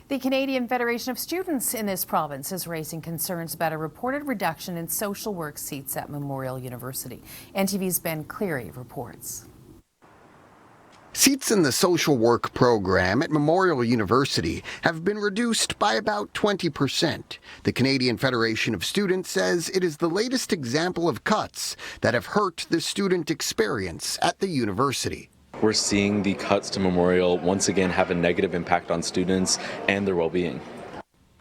The Canadian Federation of Students in this province is raising concerns about a reported reduction in social work seats at Memorial University. NTV's Ben Cleary reports. Seats in the social work program at Memorial University have been reduced by about 20%. The Canadian Federation of Students says it is the latest example of cuts that have hurt the student experience at the university. We're seeing the cuts to Memorial once again have a negative impact on students and their well-being.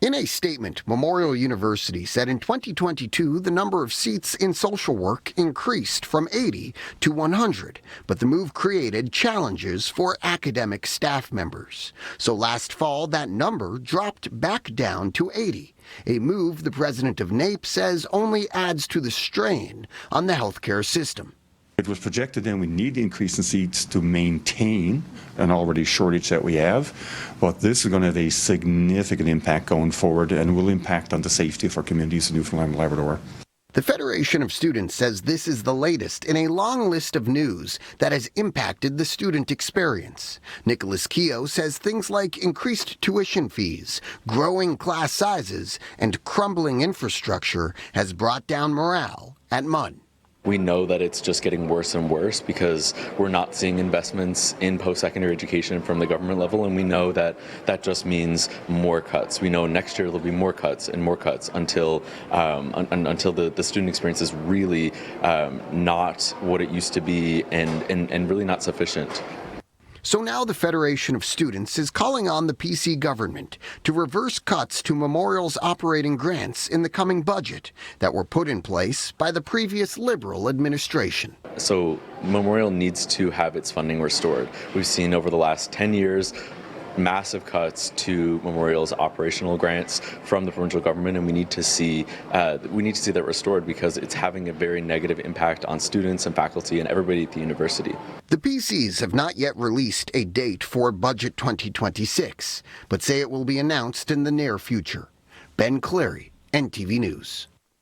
In a statement, Memorial University said in 2022 the number of seats in social work increased from 80 to 100, but the move created challenges for academic staff members. So last fall, that number dropped back down to 80, a move the president of NAPE says only adds to the strain on the healthcare system. It was projected then we need the increase in seats to maintain an already shortage that we have, but this is going to have a significant impact going forward and will impact on the safety of our communities in Newfoundland and Labrador. The Federation of Students says this is the latest in a long list of news that has impacted the student experience. Nicholas Keogh says things like increased tuition fees, growing class sizes, and crumbling infrastructure has brought down morale at MUN. We know that it's just getting worse and worse because we're not seeing investments in post-secondary education from the government level, and we know that that just means more cuts. We know next year there'll be more cuts and more cuts until the student experience is really not what it used to be and really not sufficient. So now the Federation of Students is calling on the PC government to reverse cuts to Memorial's operating grants in the coming budget that were put in place by the previous Liberal administration. So Memorial needs to have its funding restored. We've seen over the last 10 years massive cuts to Memorial's operational grants from the provincial government, and we need to see that restored because it's having a very negative impact on students and faculty and everybody at the university. The PCs have not yet released a date for Budget 2026, but say it will be announced in the near future. Ben Cleary, NTV News.